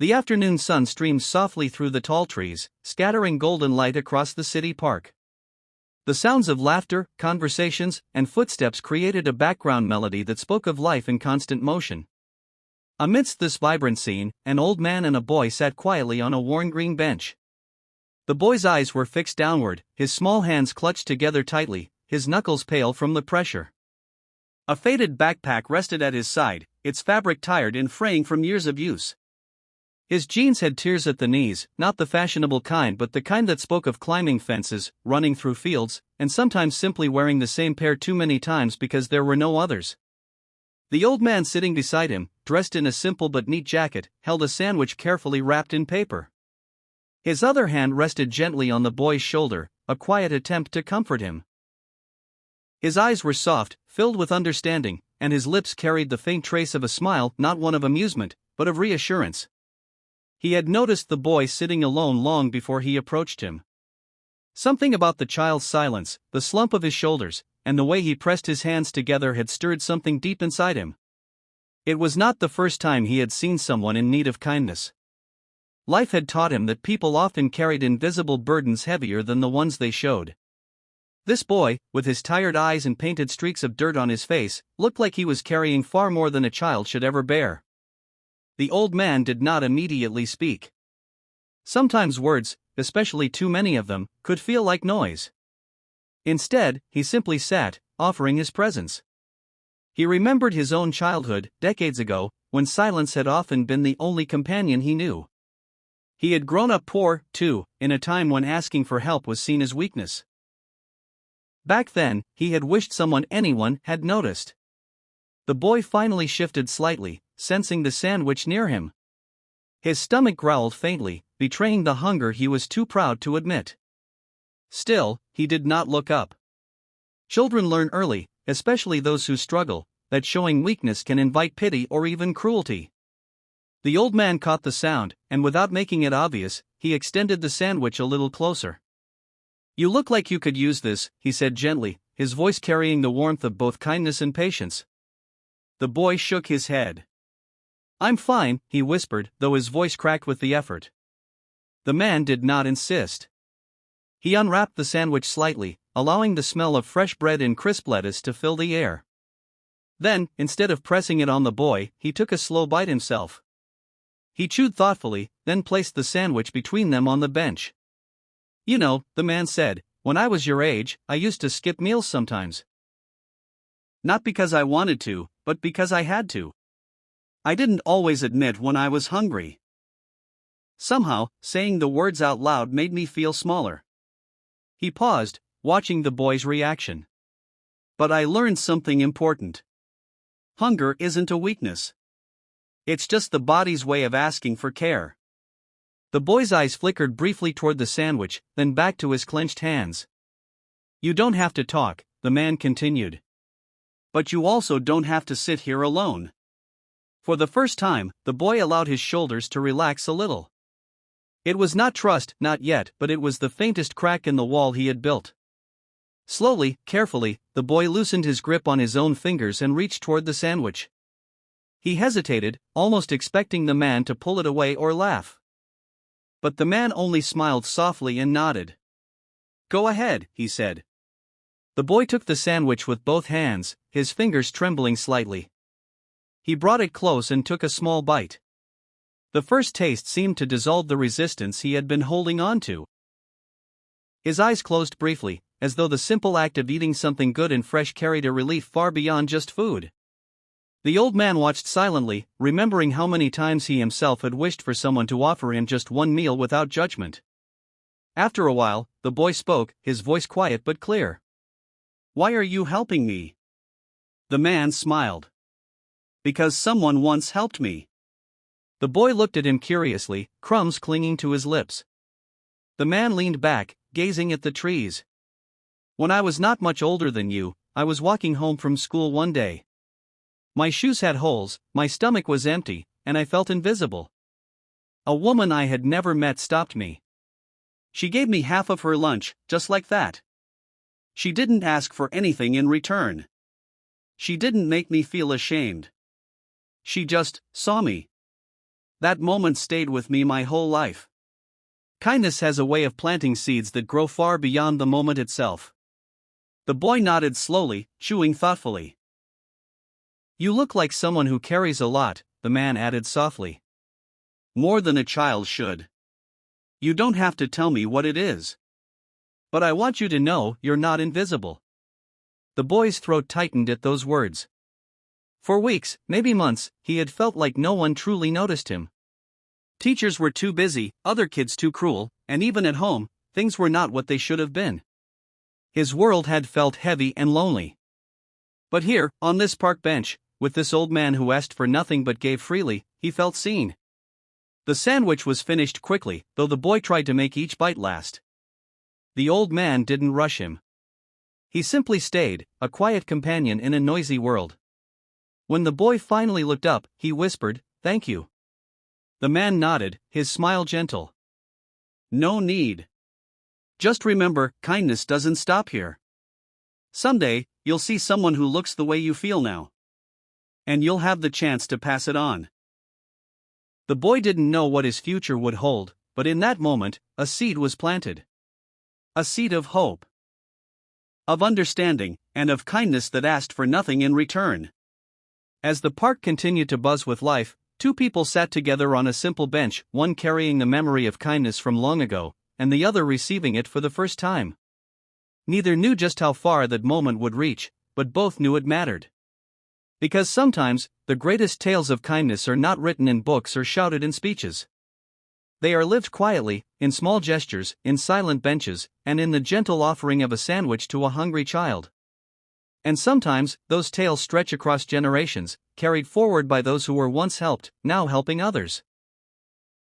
The afternoon sun streamed softly through the tall trees, scattering golden light across the city park. The sounds of laughter, conversations, and footsteps created a background melody that spoke of life in constant motion. Amidst this vibrant scene, an old man and a boy sat quietly on a worn green bench. The boy's eyes were fixed downward, his small hands clutched together tightly, his knuckles pale from the pressure. A faded backpack rested at his side, its fabric tired and fraying from years of use. His jeans had tears at the knees, not the fashionable kind but the kind that spoke of climbing fences, running through fields, and sometimes simply wearing the same pair too many times because there were no others. The old man sitting beside him, dressed in a simple but neat jacket, held a sandwich carefully wrapped in paper. His other hand rested gently on the boy's shoulder, a quiet attempt to comfort him. His eyes were soft, filled with understanding, and his lips carried the faint trace of a smile, not one of amusement, but of reassurance. He had noticed the boy sitting alone long before he approached him. Something about the child's silence, the slump of his shoulders, and the way he pressed his hands together had stirred something deep inside him. It was not the first time he had seen someone in need of kindness. Life had taught him that people often carried invisible burdens heavier than the ones they showed. This boy, with his tired eyes and painted streaks of dirt on his face, looked like he was carrying far more than a child should ever bear. The old man did not immediately speak. Sometimes words, especially too many of them, could feel like noise. Instead, he simply sat, offering his presence. He remembered his own childhood, decades ago, when silence had often been the only companion he knew. He had grown up poor, too, in a time when asking for help was seen as weakness. Back then, he had wished anyone had noticed. The boy finally shifted slightly, sensing the sandwich near him. His stomach growled faintly, betraying the hunger he was too proud to admit. Still, he did not look up. Children learn early, especially those who struggle, that showing weakness can invite pity or even cruelty. The old man caught the sound, and without making it obvious, he extended the sandwich a little closer. "You look like you could use this," he said gently, his voice carrying the warmth of both kindness and patience. The boy shook his head. "I'm fine," he whispered, though his voice cracked with the effort. The man did not insist. He unwrapped the sandwich slightly, allowing the smell of fresh bread and crisp lettuce to fill the air. Then, instead of pressing it on the boy, he took a slow bite himself. He chewed thoughtfully, then placed the sandwich between them on the bench. "You know," the man said, "when I was your age, I used to skip meals sometimes. Not because I wanted to, but because I had to. I didn't always admit when I was hungry. Somehow, saying the words out loud made me feel smaller." He paused, watching the boy's reaction. "But I learned something important. Hunger isn't a weakness. It's just the body's way of asking for care." The boy's eyes flickered briefly toward the sandwich, then back to his clenched hands. "You don't have to talk," the man continued. "But you also don't have to sit here alone." For the first time, the boy allowed his shoulders to relax a little. It was not trust, not yet, but it was the faintest crack in the wall he had built. Slowly, carefully, the boy loosened his grip on his own fingers and reached toward the sandwich. He hesitated, almost expecting the man to pull it away or laugh. But the man only smiled softly and nodded. "Go ahead," he said. The boy took the sandwich with both hands, his fingers trembling slightly. He brought it close and took a small bite. The first taste seemed to dissolve the resistance he had been holding on to. His eyes closed briefly, as though the simple act of eating something good and fresh carried a relief far beyond just food. The old man watched silently, remembering how many times he himself had wished for someone to offer him just one meal without judgment. After a while, the boy spoke, his voice quiet but clear. "Why are you helping me?" The man smiled. "Because someone once helped me." The boy looked at him curiously, crumbs clinging to his lips. The man leaned back, gazing at the trees. "When I was not much older than you, I was walking home from school one day. My shoes had holes, my stomach was empty, and I felt invisible. A woman I had never met stopped me. She gave me half of her lunch, just like that. She didn't ask for anything in return. She didn't make me feel ashamed. She just saw me. That moment stayed with me my whole life. Kindness has a way of planting seeds that grow far beyond the moment itself. The boy nodded slowly, chewing thoughtfully. You look like someone who carries a lot, the man added softly. More than a child should. You don't have to tell me what it is. But I want you to know you're not invisible. The boy's throat tightened at those words. For weeks, maybe months, he had felt like no one truly noticed him. Teachers were too busy, other kids too cruel, and even at home, things were not what they should have been. His world had felt heavy and lonely. But here, on this park bench, with this old man who asked for nothing but gave freely, he felt seen. The sandwich was finished quickly, though the boy tried to make each bite last. The old man didn't rush him. He simply stayed, a quiet companion in a noisy world. When the boy finally looked up, he whispered, "Thank you." The man nodded, his smile gentle. No need. Just remember, kindness doesn't stop here. Someday, you'll see someone who looks the way you feel now. And you'll have the chance to pass it on. The boy didn't know what his future would hold, but in that moment, a seed was planted. A seed of hope, of understanding, and of kindness that asked for nothing in return. As the park continued to buzz with life, two people sat together on a simple bench, one carrying the memory of kindness from long ago, and the other receiving it for the first time. Neither knew just how far that moment would reach, but both knew it mattered. Because sometimes, the greatest tales of kindness are not written in books or shouted in speeches. They are lived quietly, in small gestures, in silent benches, and in the gentle offering of a sandwich to a hungry child. And sometimes, those tales stretch across generations, carried forward by those who were once helped, now helping others.